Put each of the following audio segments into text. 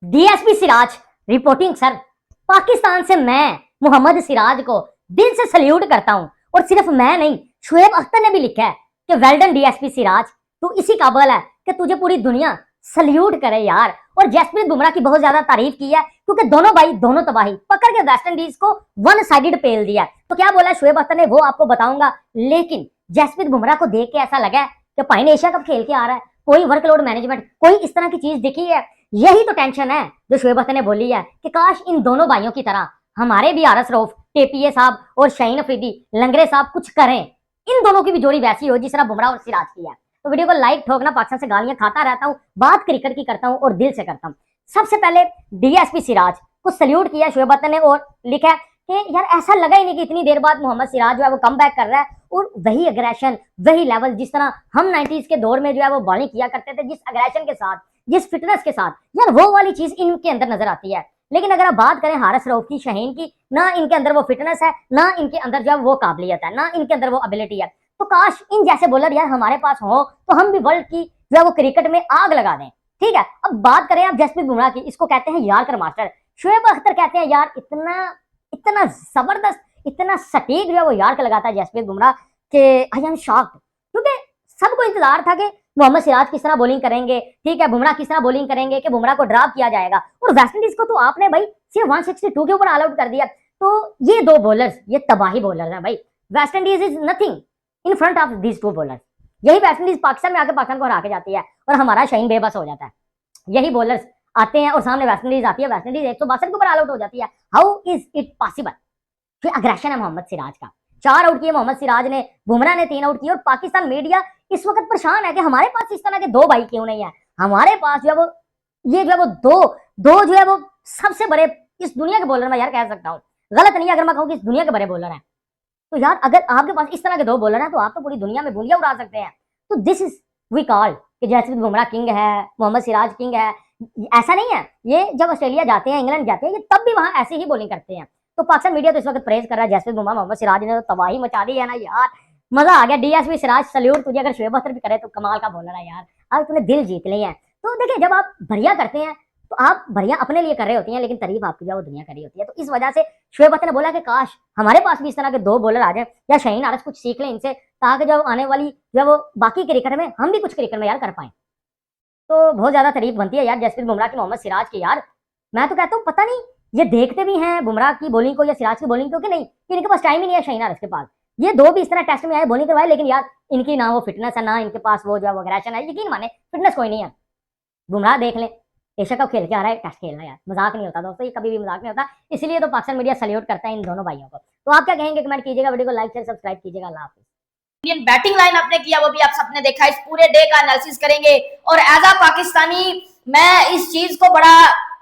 DSP Siraj reporting sir. Pakistan से मैं मोहम्मद सिराज को दिल से सल्यूट करता हूं। और सिर्फ मैं नहीं, शुएब अख्तर ने भी लिखा है कि वेल डन डीएसपी सिराज, तू इसी काबिल है कि तुझे पूरी दुनिया सल्यूट करे यार। और जसप्रीत बुमराह की बहुत ज्यादा तारीफ की है क्योंकि दोनों भाई दोनों तबाही पकड़ के वेस्ट इंडीज को वन साइडेड पेल दिया। तो क्या बोला शुएब अख्तर ने वो आपको बताऊंगा, लेकिन जसप्रीत बुमराह को देख के ऐसा लगा है कि भाई ने एशिया कप खेल के आ रहा है, कोई वर्कलोड मैनेजमेंट, कोई इस तरह की चीज दिखी है। यही तो टेंशन है जो शुएब अख्तर ने बोली है कि काश इन दोनों भाइयों की तरह हमारे भी आरएस रऊफ, टेपीए साहब और शाहीन अफरीदी, लंगरे साहब कुछ करें। इन दोनों की भी जोड़ी वैसी हो जिस तरह बुमराह और सिराज की है। तो वीडियो को लाइक ठोकना, पाकिस्तान से गालियां खाता रहता हूं, बात क्रिकेट की करता हूं और दिल से करता हूं। सबसे पहले डीएसपी सिराज को सल्यूट किया शुएब अख्तर ने और लिखा कि यार ऐसा लगा ही नहीं कि इतनी देर बाद मोहम्मद सिराज जो है वो कम बैक कर रहा है और वही अग्रेशन, वही लेवल जिस तरह हम 90s के दौर में जो है वो बॉलिंग किया करते थे, जिस अग्रेशन के साथ, जिस फिटनेस के साथ, यार वो वाली चीज इनके अंदर नजर आती है। लेकिन अगर आप बात करें हारिस रऊफ की, शाहीन की, ना इनके अंदर वो फिटनेस है, ना इनके अंदर जो है वो काबिलियत है, ना इनके अंदर वो एबिलिटी है। तो काश इन जैसे बॉलर यार हमारे पास हो तो हम भी वर्ल्ड की जो है वो क्रिकेट में आग लगा दें। ठीक है, अब बात करें आप जसप्रीत बुमराह की, इसको कहते हैं यार्कर मास्टर। शुएब अख्तर कहते हैं यार इतना इतना जबरदस्त, इतना सटीक जो है वो यार्क लगाता है जसप्रीत बुमराह कि आई एम शॉक्ड। क्योंकि सबको इंतजार था कि मोहम्मद सिराज किस तरह बॉलिंग करेंगे, ठीक है, बुमराह किस तरह बॉलिंग करेंगे, कि बुमराह को ड्रॉप किया जाएगा। और वेस्टइंडीज को तो आपने भाई सिर्फ 162 के ऊपर ऑल आउट कर दिया। तो ये दो बॉलर्स ये तबाही बॉलर हैं भाई। West Indies is nothing in front of these two bowlers. यही वेस्टइंडीज पाकिस्तान में आकर पाकिस्तान को हरा के जाती है और हमारा शाहीन बेबस हो जाता है। यही बॉलर्स आते हैं और सामने वेस्टइंडीज आती है, वेस्टइंडीज 162 के ऊपर ऑल आउट हो जाती है। How is it possible? फिर अग्रेशन है मोहम्मद सिराज का। 4 आउट किए मोहम्मद सिराज ने, बुमराह ने 3 आउट किए। और पाकिस्तान मीडिया इस वक्त परेशान है कि हमारे पास इस तरह के दो भाई क्यों नहीं है। हमारे पास जो है वो ये जो है वो दो दो जो है वो सबसे बड़े इस दुनिया के बॉलर, मैं यार कह सकता हूँ, गलत नहीं अगर मैं कहूँ कि इस दुनिया के बड़े बॉलर हैं। तो यार अगर आपके पास इस तरह के दो बॉलर हैं तो आप तो पूरी दुनिया में बूंदियां उड़ा सकते हैं। तो दिस इज वी कॉल कि जसप्रीत बुमराह किंग है, मोहम्मद सिराज किंग है। ऐसा नहीं है, ये जब ऑस्ट्रेलिया जाते हैं, इंग्लैंड जाते हैं, ये तब भी वहां ऐसे ही बॉलिंग करते हैं। तो पाकिस्तान मीडिया तो इस वक्त प्रेज कर रहा है जसप्रीत बुमराह, मोहम्मद सिराज ने तो तबाही मचा दी है ना यार। मजा आ गया। डीएसपी सिराज सल्यूट तुझे, अगर शुएब अख्तर भी करे तो कमाल का बॉलर है यार। आज तूने दिल जीत लिए हैं। तो देखिए जब आप बढ़िया करते हैं तो आप बढ़िया अपने लिए कर रहे होती हैं, लेकिन तारीफ आपकी जो वो दुनिया कर रही होती है। तो इस वजह से शुएब अख्तर ने बोला कि काश हमारे पास भी इस तरह के दो बॉलर आ जाए या शाहीन आरस कुछ सीख लें इनसे, ताकि जब आने वाली जो वो बाकी क्रिकेट में हम भी कुछ क्रिकेट में यार कर पाए। तो बहुत ज्यादा तारीफ बनती है यार जसप्रीत बुमराह की, मोहम्मद सिराज की यार। मैं तो कहता हूँ पता नहीं ये देखते भी हैं बुमराह की बॉलिंग को या सिराज की बॉलिंग को कि नहीं, कि इनके पास टाइम ही नहीं है शाहीन आरस के पास। ये दो भी इस तरह टेस्ट में आए, बॉलिंग करवाए, लेकिन यार इनकी ना वो फिटनेस है, ना इनके पास वो जो है वो अग्रेशन है। यकीन माने फिटनेस कोई नहीं है। बुमराह देख लें, एशिया कप खेल के आ रहा है, टेस्ट खेल रहा है यार, मजाक नहीं होता दोस्तों, ये कभी भी मजाक नहीं होता। इसलिए तो पाकिस्तान मीडिया सल्यूट करता है इन दोनों भाइयों को। तो आप क्या कहेंगे, कमेंट कीजिएगा, वीडियो को लाइक शेयर सब्सक्राइब कीजिएगा। अल्लाह हाफिज़। इंडियन बैटिंग लाइन आपने किया वो भी आप सबने देखा। इस पूरे डे का एनालिसिस करेंगे और एज अ पाकिस्तानी मैं इस चीज को बड़ा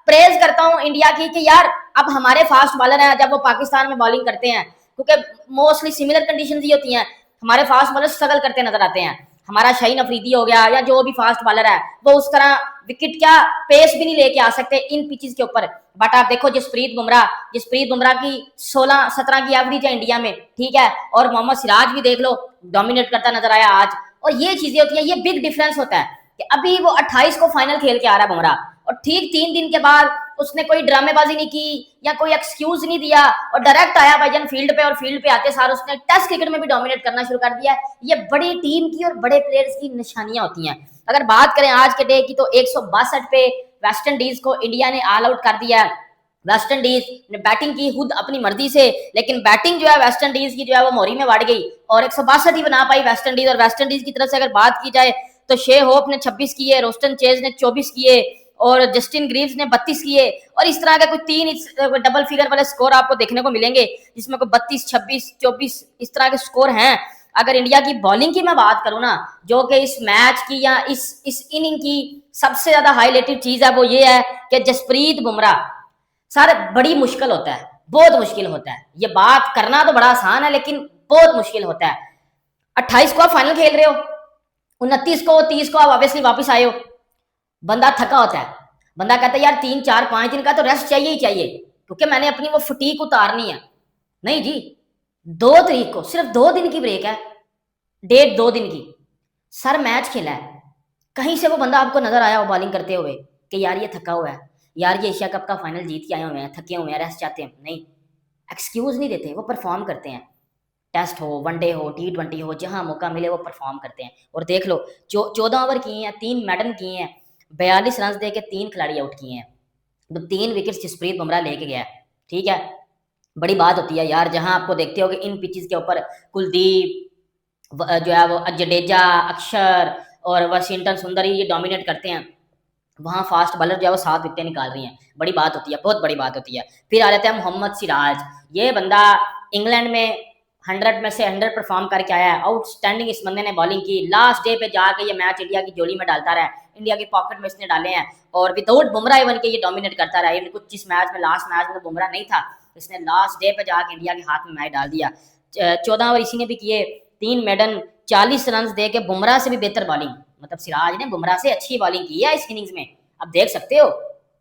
प्रेज करता हूं इंडिया की कि यार अब हमारे फास्ट बॉलर हैं जब वो पाकिस्तान में बॉलिंग करते हैं, क्योंकि मोस्टली सिमिलर कंडीशंस ही होती हैं। हमारे फास्ट बॉलर स्ट्रगल करते नजर आते हैं। हमारा शाहीन अफरीदी हो गया या जो भी फास्ट बॉलर है वो उस तरह विकेट क्या पेस भी नहीं लेके आ सकते इन पिचेस के ऊपर। बट आप देखो जसप्रीत बुमराह की 16-17 की एवरेज है इंडिया में, ठीक है, और मोहम्मद सिराज भी देख लो डोमिनेट करता नजर आया आज। और ये चीजें होती हैं, ये बिग डिफरेंस होता है कि अभी वो 28 को फाइनल खेल के आ रहा है बुमराह, और ठीक 3 दिन के बाद उसने कोई ड्रामेबाजी नहीं की या कोई एक्सक्यूज नहीं दिया और डायरेक्ट आया भाईजान फील्ड पे, और फील्ड पे आते सार उसने टेस्ट क्रिकेट में भी डोमिनेट करना शुरू कर दिया। ये बड़ी टीम की और बड़े प्लेयर्स की निशानियां होती हैं। अगर बात करें आज के डे की तो 162 पे वेस्ट इंडीज को इंडिया ने ऑल आउट कर दिया। वेस्ट इंडीज ने बैटिंग की खुद अपनी मर्जी से, लेकिन बैटिंग जो है वेस्ट इंडीज की जो है वो मोरी में बढ़ गई और 162 ही बना पाई वेस्ट इंडीज। और वेस्ट इंडीज की तरफ से अगर बात की जाए तो शे होप ने 26 किए, रोस्टन चेज ने 24 किए और जस्टिन ग्रीव्स ने 32 किए। और इस तरह के कुछ 3 डबल फिगर वाले स्कोर आपको देखने को मिलेंगे, जिसमें कोई 32, 26, 24 इस तरह के स्कोर हैं। अगर इंडिया की बॉलिंग की मैं बात करूं ना, जो कि इस मैच की या इस इनिंग की सबसे ज्यादा हाईलाइटेड चीज है, वो ये है कि जसप्रीत बुमराह सर बड़ी मुश्किल होता है, बहुत मुश्किल होता है। ये बात करना तो बड़ा आसान है लेकिन बहुत मुश्किल होता है। 28 को आप फाइनल खेल रहे हो, 29 को 30 को आप ऑब्वियसली वापस आए हो, बंदा थका होता है। बंदा कहता है यार 3, 4, 5 दिन का तो रेस्ट चाहिए ही चाहिए, क्योंकि मैंने अपनी वो फटीक उतारनी है। नहीं जी, 2 तारीख को सिर्फ 2 दिन की ब्रेक है, डेट 2 दिन की, सर मैच खेला है। कहीं से वो बंदा आपको नजर आया हो बॉलिंग करते हुए कि यार ये थका हुआ है, यार ये एशिया कप का फाइनल जीत के आए हुए हैं, थके हुए हैं, रेस्ट चाहते हैं, नहीं, एक्सक्यूज नहीं देते, वो परफॉर्म करते हैं। टेस्ट हो, वनडे हो, T20 हो, जहां मौका मिले वो परफॉर्म करते हैं। और देख लो 14 ओवर किए हैं, 3 मेडन किए हैं, 42 रन दे के 3 खिलाड़ी आउट किए हैं, तो 3 विकेट जसप्रीत बुमराह लेके गया है। ठीक है, बड़ी बात होती है यार, जहां आपको देखते हो कि इन पिचेस के ऊपर कुलदीप जो है वो जडेजा, अक्षर और वाशिंगटन सुंदर ये डोमिनेट करते हैं, वहां फास्ट बॉलर जो है वो 7 विकेटें निकाल रही हैं। बड़ी बात होती है, बहुत बड़ी बात होती है। फिर आ जाता है मोहम्मद सिराज, ये बंदा इंग्लैंड में 100 में से 100 परफॉर्म करके आया है, आउटस्टैंडिंग इस बंदे ने बॉलिंग की। लास्ट डे पे जाके ये मैच इंडिया की जोड़ी में डालता रहा, इंडिया की पॉकेट में इसने डाले हैं, और विदाउट बुमराह इवन के ये डोमिनेट करता रहा। ये कुछ इस मैच में, लास्ट मैच में बुमराह नहीं था, इसने लास्ट डे पे जाके इंडिया के हाथ में मैच डाल दिया। 14 ओवर इसी ने भी किए, 3 मेडन, 40 रन दे के बुमराह से भी बेहतर बॉलिंग, मतलब सिराज ने बुमराह से अच्छी बॉलिंग की है इस इनिंग्स में। अब देख सकते हो,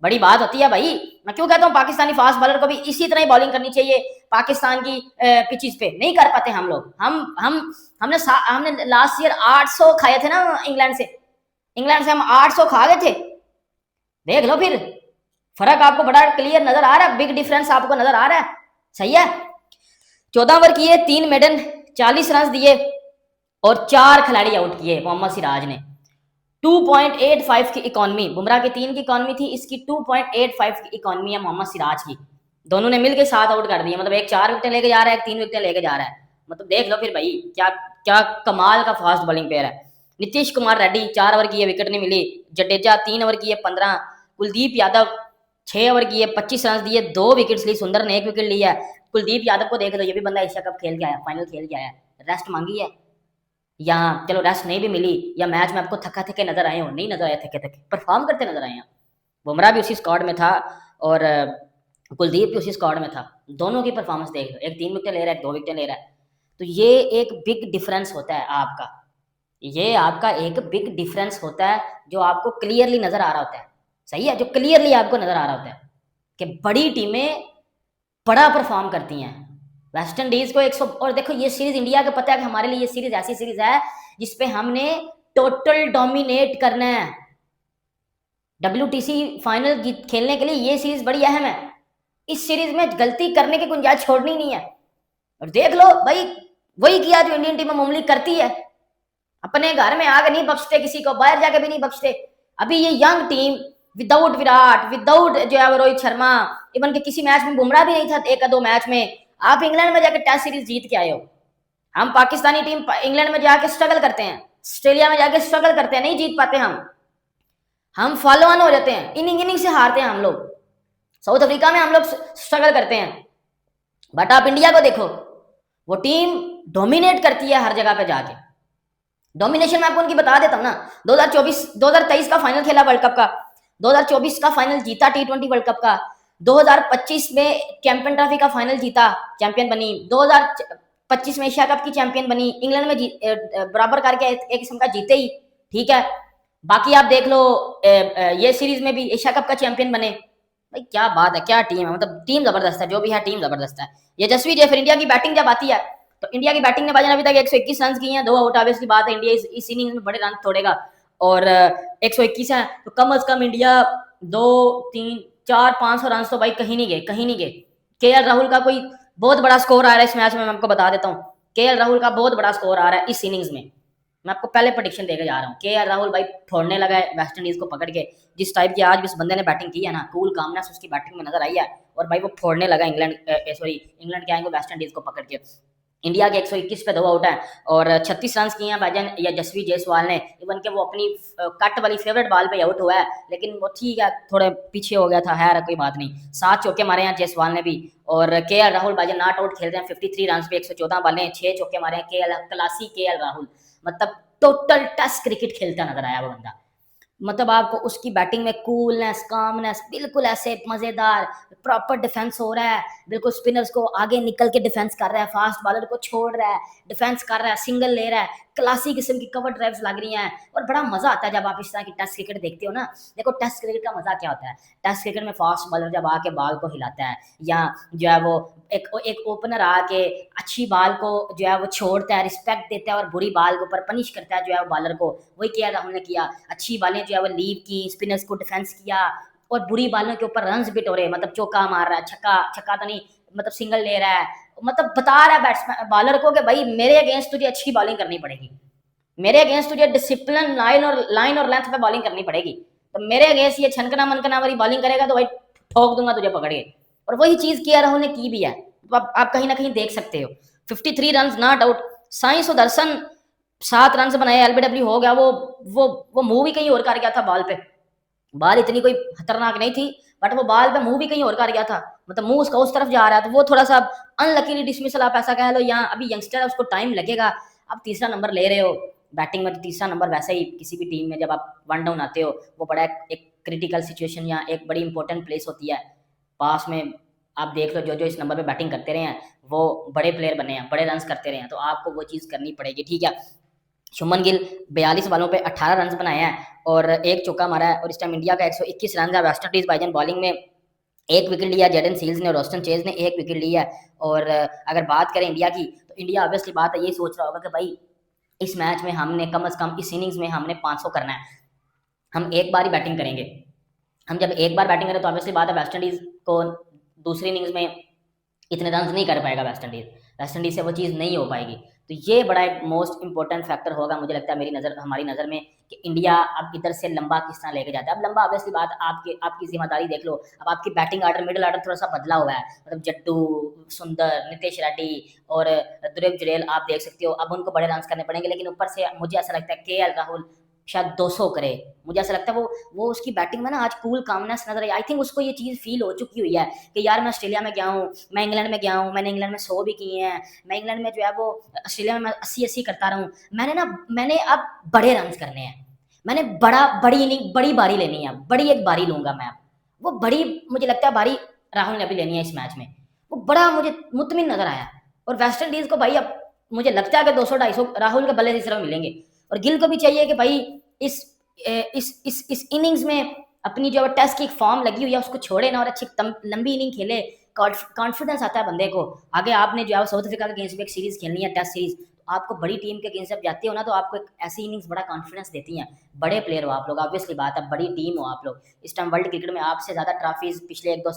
बड़ी बात होती है भाई। मैं क्यों कहता हूँ पाकिस्तानी फास्ट बॉलर को भी इसी तरह ही बॉलिंग करनी चाहिए। पाकिस्तान की पिचेस पे नहीं कर पाते हम लोग। हमने लास्ट ईयर 800 खाए थे ना इंग्लैंड से हम 800 खा गए थे। देख लो फिर, फर्क आपको बड़ा क्लियर नजर आ रहा है, बिग डिफरेंस आपको नजर आ रहा है, सही है। 14 ओवर किए, 3 मेडन, 40 रन दिए और 4 खिलाड़ी आउट किए मोहम्मद सिराज ने। 2.85 की इकोनॉमी, बुमराह की 3 की इकोनॉमी थी, इसकी 2.85 की इकोनॉमी है मोहम्मद सिराज की। दोनों ने मिलकर 7 आउट कर दिए, मतलब एक 4 विकेटें लेके जा रहा है, एक 3 विकेटें लेके जा रहा है। मतलब देख लो फिर भाई, क्या क्या कमाल का फास्ट बॉलिंग प्लेयर है। नीतीश कुमार रेड्डी 4 ओवर किए, विकेट नहीं मिली। जडेजा 3 ओवर किए, 15। कुलदीप यादव 6 ओवर किए, 25 रन दिए, 2 विकेट ली। सुंदर ने 1 विकेट लिया है। कुलदीप यादव को देख लो, ये भी बंदा एशिया कप खेल के आया, फाइनल खेल के आया, रेस्ट मांगी है, या चलो रेस्ट नहीं भी मिली, या मैच में आपको थका थके नजर आए हो, नहीं नजर आए थके थके, परफॉर्म करते नजर आए हैं। बुमराह भी उसी स्क्वाड में था और कुलदीप भी उसी स्क्वाड में था। दोनों की परफॉर्मेंस देख लो, एक 3 विकेट ले रहा है, 2 विकेट ले रहा है। तो ये एक बिग डिफरेंस होता है आपका, ये आपका एक बिग डिफरेंस होता है जो आपको क्लियरली नजर आ रहा होता है, सही है, जो क्लियरली आपको नजर आ रहा होता है कि बड़ी टीमें बड़ा परफॉर्म करती हैं। वेस्ट इंडीज को 100, और देखो ये सीरीज इंडिया को पता है कि हमारे लिए ये सीरीज ऐसी सीरीज है जिसपे हमने टोटल डोमिनेट करना है। WTC फाइनल खेलने के लिए ये सीरीज बड़ी अहम है। इस सीरीज में गलती करने की गुंजाइश छोड़नी नहीं है। और देख लो भाई, वही किया जो इंडियन टीम मामूली करती है, अपने घर में आगे नहीं बख्शते किसी को, बाहर जाके भी नहीं बख्शते। अभी ये young team without Virat, without जो है रोहित शर्मा, इवन के किसी मैच में बुमराह भी नहीं था, 1-2 मैच में, आप इंग्लैंड में जाके टेस्ट सीरीज जीत के आए हो। हम पाकिस्तानी टीम इंग्लैंड में जाके स्ट्रगल करते हैं, ऑस्ट्रेलिया में जाके स्ट्रगल करते हैं, नहीं जीत पाते हम फॉलो ऑन हो जाते हैं, इनिंग से हारते हैं हम लोग। साउथ अफ्रीका में हम लोग स्ट्रगल करते हैं, बट आप इंडिया को देखो, वो टीम डोमिनेट करती है हर जगह पे जाके। डोमिनेशन मैं आपको उनकी बता देता हूँ ना। 2023 का फाइनल खेला वर्ल्ड कप का, 2024 का फाइनल जीता T20 वर्ल्ड कप का, 2025 में चैंपियन ट्रॉफी का फाइनल जीता, चैंपियन बनी, 2025 में एशिया कप की चैंपियन बनी, इंग्लैंड में बराबर करके एक किस्म का जीते ही, ठीक है। बाकी आप देख लो ये सीरीज में भी एशिया कप का चैंपियन बने। भाई क्या बात है, क्या टीम है, मतलब टीम जबरदस्त है, जो भी है टीम जबरदस्त है। ये जसवी जे, फिर इंडिया की बैटिंग जब आती है तो इंडिया की बैटिंग ने भाईजान अभी तक 121 रन किए हैं, 2 आउट, ऑब्वियसली बात है इंडिया इस इनिंग्स में बड़े रन तोड़ेगा, और 121 है तो कम अज कम इंडिया 2, 3, 4, 500 रन तो भाई कहीं नहीं गए। KL राहुल का कोई बहुत बड़ा स्कोर आ रहा है इस मैच में, मैं आपको बता देता हूँ, KL राहुल का बहुत बड़ा स्कोर आ रहा है इस इनिंग्स में। मैं आपको पहले प्रेडिक्शन देकर जा रहा हूँ, KL राहुल भाई फोड़ने लगा है वेस्ट इंडीज को पकड़ के। जिस टाइप की आज इस बंदे ने बैटिंग की है ना, कूल कामनेस उसकी बैटिंग में नजर आई है, और भाई वो फोड़ने लगा इंग्लैंड के आएंगे वेस्ट इंडीज को पकड़ के। इंडिया के 121 पे 2 आउट है और 36 रन किए हैं भाईजान या जसवी जायसवाल ने, इवन के वो अपनी कट वाली फेवरेट बॉल पे आउट हुआ है, लेकिन वो ठीक है, थोड़े पीछे हो गया था, है कोई बात नहीं। 7 चौके मारे हैं जायसवाल ने भी, और KL राहुल भाईजान नॉट आउट खेल रहे हैं 53 रन पे, 114 बॉलें, 6 चौके मारे हैं। क्लासी KL राहुल, मतलब टोटल टेस्ट क्रिकेट खेलता नजर आया वो बंदा। मतलब आपको उसकी बैटिंग में कूलनेस, कामनेस, बिल्कुल ऐसे मजेदार प्रॉपर डिफेंस हो रहा है, बिल्कुल स्पिनर्स को आगे निकल के डिफेंस कर रहा है, फास्ट बॉलर को छोड़ रहा है, डिफेंस कर रहा है, सिंगल ले रहा है, क्लासी किस्म की कवर ड्राइव्स लग रही हैं, और बड़ा मजा आता है जब आप इस तरह की टेस्ट क्रिकेट देखते हो ना। देखो टेस्ट क्रिकेट का मजा क्या होता है, टेस्ट क्रिकेट में फास्ट बॉलर जब आके बॉल को हिलाता है, या जो है वो एक ओपनर आके अच्छी बॉल को जो है वो छोड़ता है, रिस्पेक्ट देता है, और बुरी बॉल के ऊपर पनिश करता है जो है वो बॉलर को, वही KL राहुल ने किया। अच्छी बॉलें जो है वो लीव की, स्पिनर्स को डिफेंस किया, और बुरी बालों के ऊपर रन्स बिट हो रहे, मतलब चौका मार रहा है, छक्का छक्का तो नहीं, मतलब सिंगल ले रहा है, मतलब बता रहा है बैट्समैन बॉलर को कि भाई मेरे अगेंस्ट तुझे अच्छी बॉलिंग करनी पड़ेगी, मेरे अगेंस्ट तुझे डिसिप्लिन लाइन और लेंथ पे बॉलिंग करनी पड़ेगी। तो मेरे अगेंस्ट ये छनकना मनकना वाली बॉलिंग करेगा तो भाई ठोक दूंगा तुझे पकड़ के। और वही चीज किया राहुल ने की भी है, तो आप कहीं ना कहीं देख सकते हो 53 run not out. Sai Sudarshan 7 run बनाए, एलबीडब्ल्यू हो गया, वो मूव भी कहीं और कर गया था बॉल पे, बॉल इतनी कोई खतरनाक नहीं थी बट वो बॉल पे मूव भी कहीं और कर गया था, मतलब मुंह उसका उस तरफ जा रहा है, तो वो थोड़ा सा अनलकीली डिसमिसल आप ऐसा कह लो, यहाँ अभी यंगस्टर है उसको टाइम लगेगा। आप तीसरा नंबर ले रहे हो बैटिंग में, तो तीसरा नंबर वैसे ही किसी भी टीम में जब आप वन डाउन आते हो वो बड़ा एक क्रिटिकल सिचुएशन या एक बड़ी इंपॉर्टेंट प्लेस होती है पास में। आप देख लो जो जो इस नंबर पे बैटिंग करते रहे हैं वो बड़े प्लेयर बने हैं, बड़े रन करते रहे हैं, तो आपको वो चीज़ करनी पड़ेगी, ठीक है। शुभमन गिल 42 बॉलों पे 18 रन बनाए हैं और एक चौका मारा है, और इस टाइम इंडिया का 121 रन है। वेस्ट इंडीज भाईजान बॉलिंग में एक विकेट लिया जेडन सील्स ने और रोस्टन चेज ने एक विकेट लिया है। और अगर बात करें इंडिया की, तो इंडिया ऑब्वियसली बात है ये सोच रहा होगा कि भाई इस मैच में हमने कम से कम इस इनिंग्स में हमने 500 करना है, हम एक बार ही बैटिंग करेंगे। हम जब एक बार बैटिंग करें तो ऑब्वियसली बात है वेस्ट इंडीज को दूसरी इनिंग्स में इतने रन नहीं कर पाएगा, वेस्ट इंडीज से वो चीज़ नहीं हो पाएगी। तो ये बड़ा एक मोस्ट इंपॉर्टेंट फैक्टर होगा मुझे लगता है, हमारी नज़र में, कि इंडिया अब इधर से लंबा किस तरह लेके जाता है। अब लंबा ऑब्वियसली बात आपकी जिम्मेदारी देख लो, अब आपकी बैटिंग आर्डर मिडिल आर्डर थोड़ा सा बदला हुआ है, मतलब जट्टू, सुंदर, नितेश रेड्डी और ध्रुव जुरेल आप देख सकते हो, अब उनको बड़े रन करने पड़ेंगे, लेकिन ऊपर से मुझे ऐसा लगता है केएल राहुल शायद 200 करे, मुझे ऐसा लगता है वो उसकी बैटिंग में ना आज कूल कामनेस नजर आई। आई थिंक उसको ये चीज़ फील हो चुकी हुई है कि यार मैं ऑस्ट्रेलिया में गया हूँ, मैं इंग्लैंड में गया हूँ, मैंने इंग्लैंड में 100 भी किए हैं, मैं इंग्लैंड में जो है वो ऑस्ट्रेलिया में मैं 80 करता रहा हूँ, मैंने अब बड़े रन करने हैं, मैंने बड़ी इनिंग बड़ी बारी लेनी है, बड़ी एक बारी लूंगा मैं अब। वो बड़ी मुझे लगता है बारी राहुल ने अभी लेनी है इस मैच में, वो बड़ा मुझे मुतमिन नजर आया। और वेस्ट इंडीज को भाई अब मुझे लगता है कि 200-250 राहुल के बल्ले से सिर्फ मिलेंगे, और गिल को भी चाहिए कि भाई इस इनिंग्स में अपनी जो टेस्ट की फॉर्म लगी हुई है उसको छोड़े ना और अच्छी लंबी इनिंग खेले, कॉन्फिडेंस आता है बंदे को। आगे आपने जो है साउथ अफ्रीका के अगेंस्ट भी एक सीरीज खेलनी है, टेस्ट सीरीज, तो आपको बड़ी टीम के अगेंस्ट जब जाते हो ना तो आपको एक ऐसी इनिंग्स बड़ा कॉन्फिडेंस देती हैं, बड़े प्लेयर हो आप लोग, ऑब्वियसली बात है बड़ी टीम हो आप लोग। इस टाइम वर्ल्ड क्रिकेट में आपसे ज़्यादा ट्रॉफीज पिछले 1-2 साल